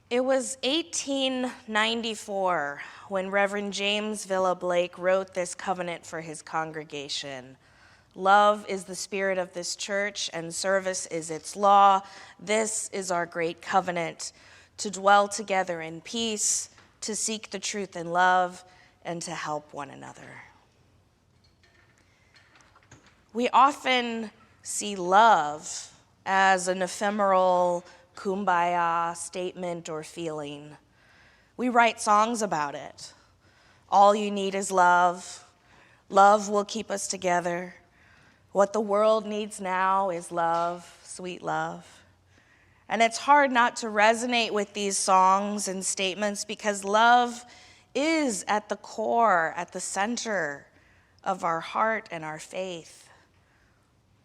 It was 1894 when Reverend James Villa Blake wrote this covenant for his congregation. Love is the spirit of this church, and service is its law. This is our great covenant, to dwell together in peace, to seek the truth in love, and to help one another. We often see love as an ephemeral kumbaya statement or feeling. We write songs about it. All you need is love. Love will keep us together. What the world needs now is love, sweet love. And it's hard not to resonate with these songs and statements because love is at the core, at the center of our heart and our faith.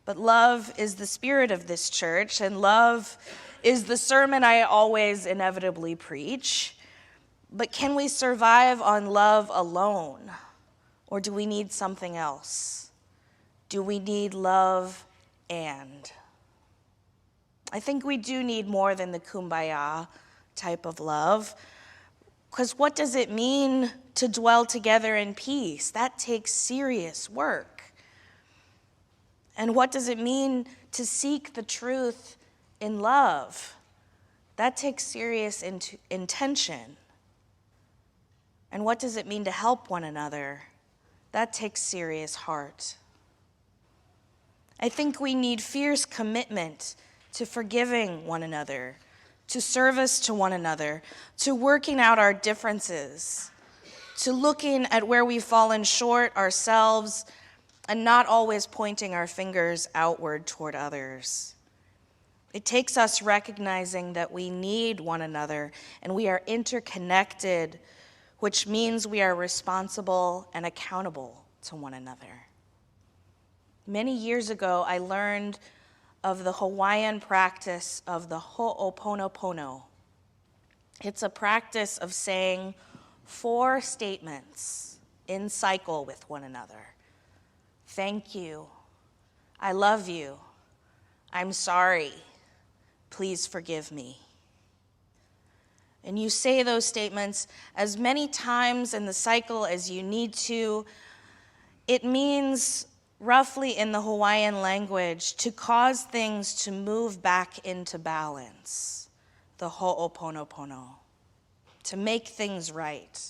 But love is the spirit of this church, and love is the sermon I always inevitably preach. But can we survive on love alone? Or do we need something else? Do we need love and? I think we do need more than the kumbaya type of love. Because what does it mean to dwell together in peace? That takes serious work. And what does it mean to seek the truth in love? That takes serious intention. And what does it mean to help one another? That takes serious heart. I think we need fierce commitment to forgiving one another, to service to one another, to working out our differences, to looking at where we've fallen short ourselves and not always pointing our fingers outward toward others. It takes us recognizing that we need one another and we are interconnected, which means we are responsible and accountable to one another. Many years ago, I learned of the Hawaiian practice of the ho'oponopono. It's a practice of saying 4 statements in cycle with one another. Thank you. I love you. I'm sorry. Please forgive me. And you say those statements as many times in the cycle as you need to. It means, roughly in the Hawaiian language, to cause things to move back into balance, the ho'oponopono, to make things right.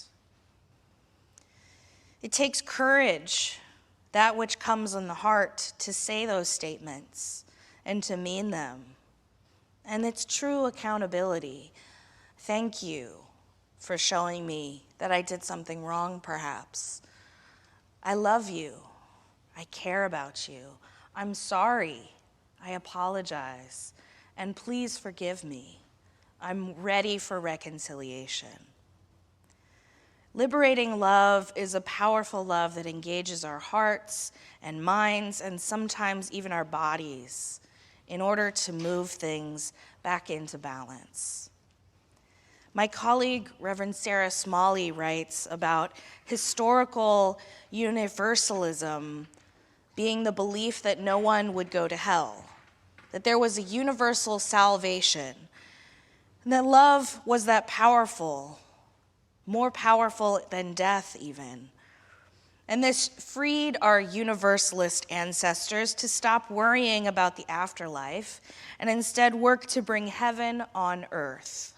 It takes courage, that which comes in the heart, to say those statements and to mean them. And it's true accountability. Thank you for showing me that I did something wrong, perhaps. I love you. I care about you. I'm sorry. I apologize. And please forgive me. I'm ready for reconciliation. Liberating love is a powerful love that engages our hearts and minds and sometimes even our bodies in order to move things back into balance. My colleague, Reverend Sarah Smalley, writes about historical universalism being the belief that no one would go to hell, that there was a universal salvation, and that love was that powerful, more powerful than death even. And this freed our universalist ancestors to stop worrying about the afterlife and instead work to bring heaven on earth.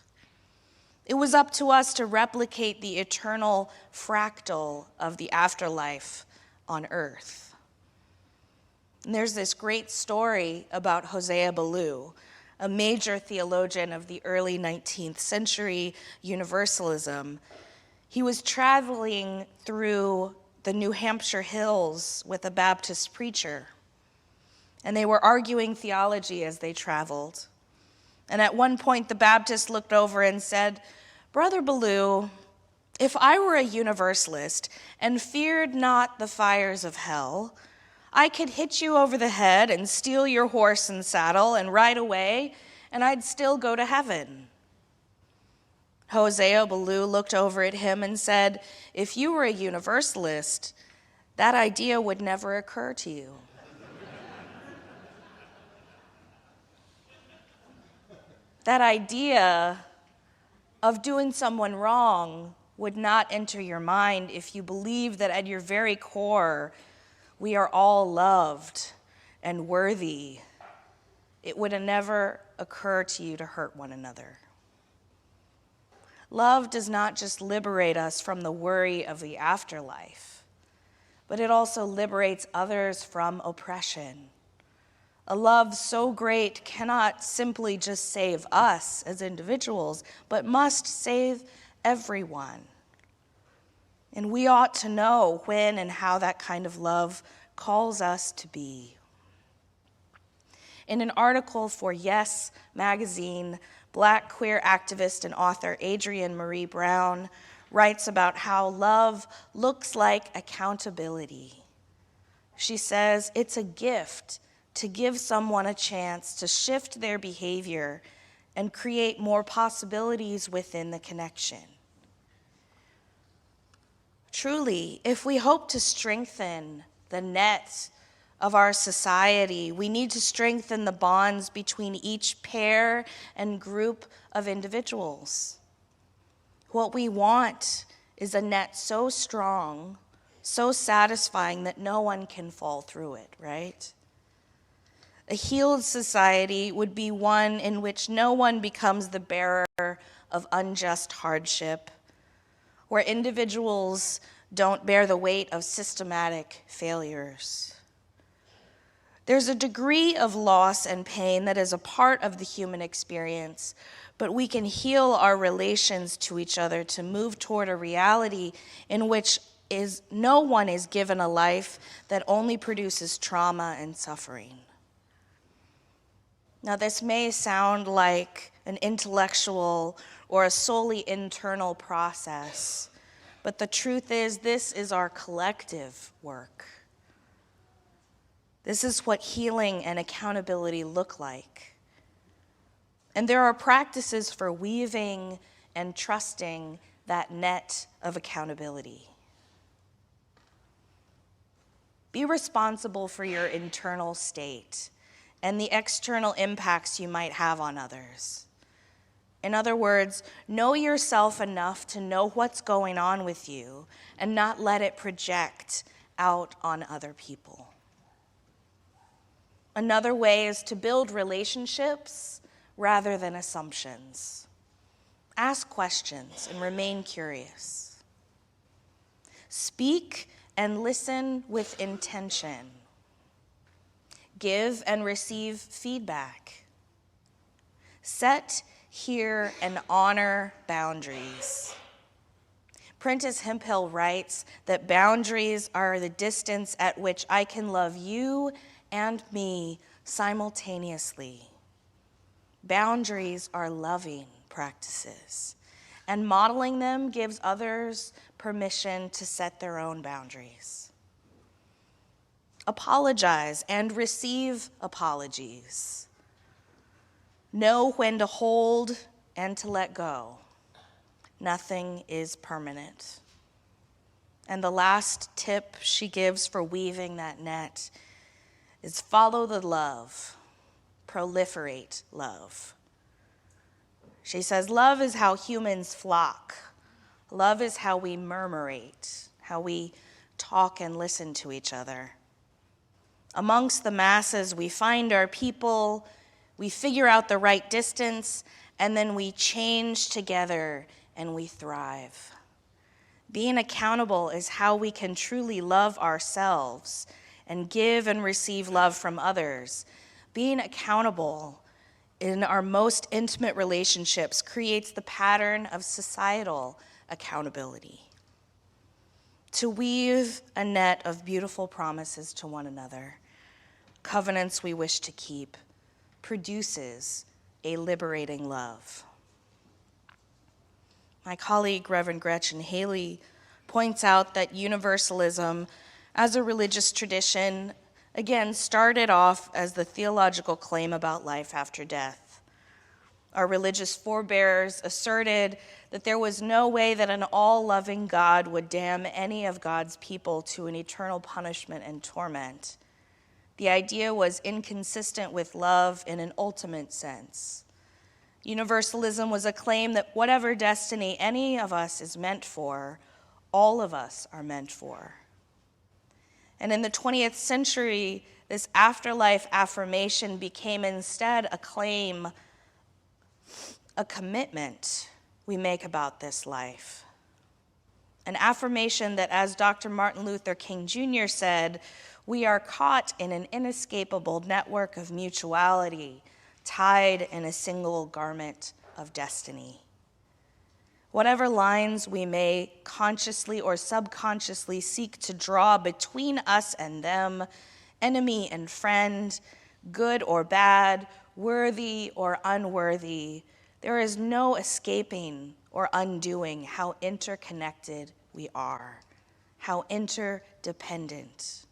It was up to us to replicate the eternal fractal of the afterlife on earth. And there's this great story about Hosea Ballou, a major theologian of the early 19th century universalism. He was traveling through the New Hampshire hills with a Baptist preacher, and they were arguing theology as they traveled. And at one point, the Baptist looked over and said, "Brother Ballou, if I were a universalist and feared not the fires of hell, I could hit you over the head and steal your horse and saddle and ride away, and I'd still go to heaven." Hosea Ballou looked over at him and said, "If you were a universalist, that idea would never occur to you." That idea of doing someone wrong would not enter your mind if you believe that at your very core, we are all loved and worthy. It would never occur to you to hurt one another. Love does not just liberate us from the worry of the afterlife, but it also liberates others from oppression. A love so great cannot simply just save us as individuals, but must save everyone. And we ought to know when and how that kind of love calls us to be. In an article for Yes magazine, Black queer activist and author Adrienne Marie Brown writes about how love looks like accountability. She says, it's a gift to give someone a chance to shift their behavior and create more possibilities within the connection. Truly, if we hope to strengthen the net of our society, we need to strengthen the bonds between each pair and group of individuals. What we want is a net so strong, so satisfying that no one can fall through it, right? A healed society would be one in which no one becomes the bearer of unjust hardship, where individuals don't bear the weight of systematic failures. There's a degree of loss and pain that is a part of the human experience, but we can heal our relations to each other to move toward a reality in which no one is given a life that only produces trauma and suffering. Now, this may sound like an intellectual or a solely internal process, but the truth is, this is our collective work. This is what healing and accountability look like. And there are practices for weaving and trusting that net of accountability. Be responsible for your internal state and the external impacts you might have on others. In other words, know yourself enough to know what's going on with you and not let it project out on other people. Another way is to build relationships rather than assumptions. Ask questions and remain curious. Speak and listen with intention. Give and receive feedback. Set, hear, and honor boundaries. Prentice Hemphill writes that boundaries are the distance at which I can love you and me simultaneously. Boundaries are loving practices, and modeling them gives others permission to set their own boundaries. Apologize and receive apologies. Know when to hold and to let go. Nothing is permanent. And the last tip she gives for weaving that net is follow the love, proliferate love. She says, love is how humans flock. Love is how we murmurate, how we talk and listen to each other. Amongst the masses, we find our people, we figure out the right distance, and then we change together and we thrive. Being accountable is how we can truly love ourselves and give and receive love from others. Being accountable in our most intimate relationships creates the pattern of societal accountability. To weave a net of beautiful promises to one another, covenants we wish to keep, produces a liberating love. My colleague, Reverend Gretchen Haley, points out that universalism as a religious tradition, again, started off as the theological claim about life after death. Our religious forebears asserted that there was no way that an all-loving God would damn any of God's people to an eternal punishment and torment. The idea was inconsistent with love in an ultimate sense. Universalism was a claim that whatever destiny any of us is meant for, all of us are meant for. And in the 20th century, this afterlife affirmation became instead a claim, a commitment we make about this life. An affirmation that, as Dr. Martin Luther King Jr. said, we are caught in an inescapable network of mutuality, tied in a single garment of destiny. Whatever lines we may consciously or subconsciously seek to draw between us and them, enemy and friend, good or bad, worthy or unworthy, there is no escaping or undoing how interconnected we are, how interdependent.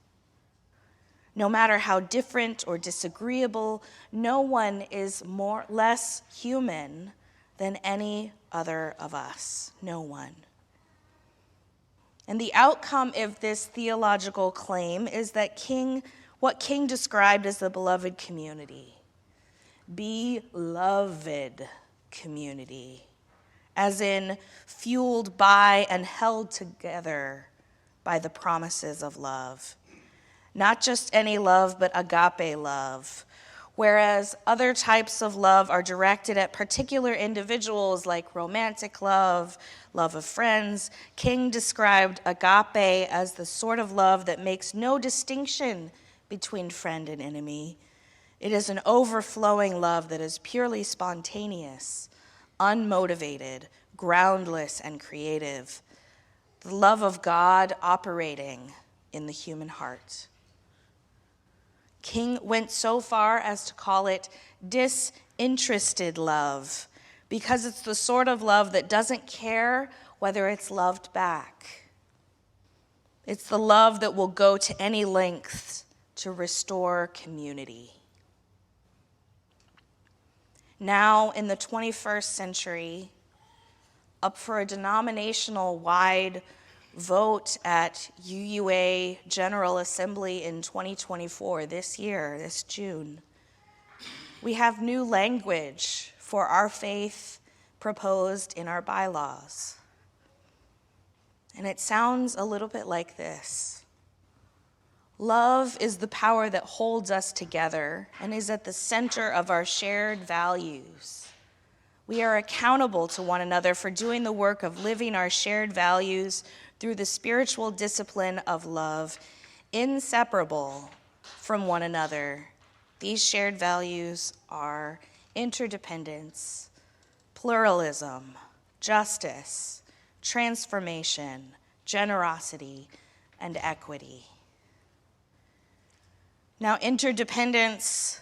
No matter how different or disagreeable, no one is less human than any other of us. No one. And the outcome of this theological claim is that what King described as the beloved community, beloved community, as in fueled by and held together by the promises of love. Not just any love, but agape love. Whereas other types of love are directed at particular individuals like romantic love, love of friends, King described agape as the sort of love that makes no distinction between friend and enemy. It is an overflowing love that is purely spontaneous, unmotivated, groundless, and creative. The love of God operating in the human heart. King went so far as to call it disinterested love, because it's the sort of love that doesn't care whether it's loved back. It's the love that will go to any lengths to restore community. Now, in the 21st century, up for a denominational-wide vote at UUA General Assembly in 2024, this year, this June, we have new language for our faith proposed in our bylaws. And it sounds a little bit like this. Love is the power that holds us together and is at the center of our shared values. We are accountable to one another for doing the work of living our shared values through the spiritual discipline of love, inseparable from one another. These shared values are interdependence, pluralism, justice, transformation, generosity, and equity. Now, interdependence,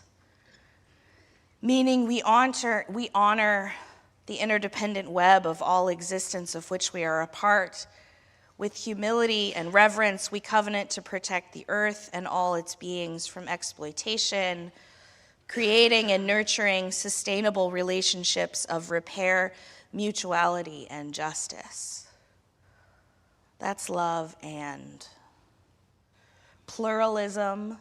meaning we honor the interdependent web of all existence of which we are a part. With humility and reverence, we covenant to protect the earth and all its beings from exploitation, creating and nurturing sustainable relationships of repair, mutuality, and justice. That's love and. Pluralism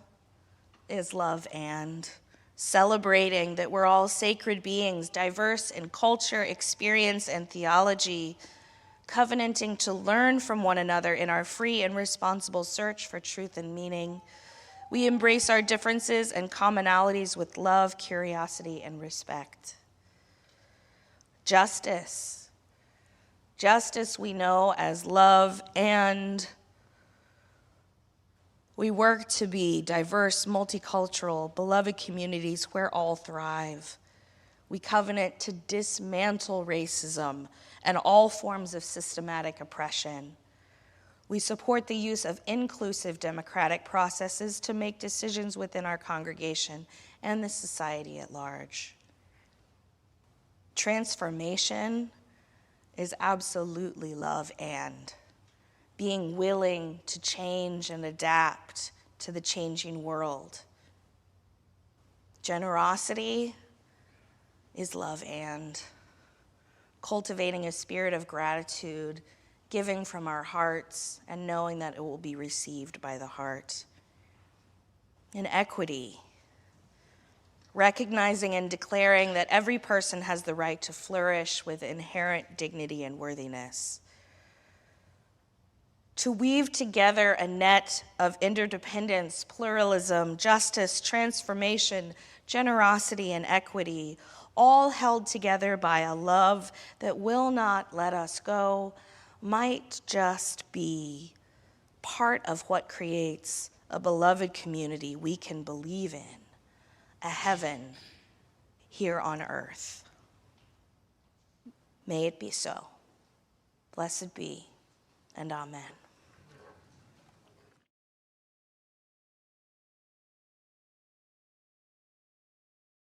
is love and. Celebrating that we're all sacred beings, diverse in culture, experience, and theology, covenanting to learn from one another in our free and responsible search for truth and meaning. We embrace our differences and commonalities with love, curiosity, and respect. Justice. Justice we know as love, and we work to be diverse, multicultural, beloved communities where all thrive. We covenant to dismantle racism and all forms of systematic oppression. We support the use of inclusive democratic processes to make decisions within our congregation and the society at large. Transformation is absolutely love and being willing to change and adapt to the changing world. Generosity is love and cultivating a spirit of gratitude, giving from our hearts and knowing that it will be received by the heart. And equity, recognizing and declaring that every person has the right to flourish with inherent dignity and worthiness. To weave together a net of interdependence, pluralism, justice, transformation, generosity, and equity, all held together by a love that will not let us go, might just be part of what creates a beloved community we can believe in, a heaven here on earth. May it be so. Blessed be, and amen.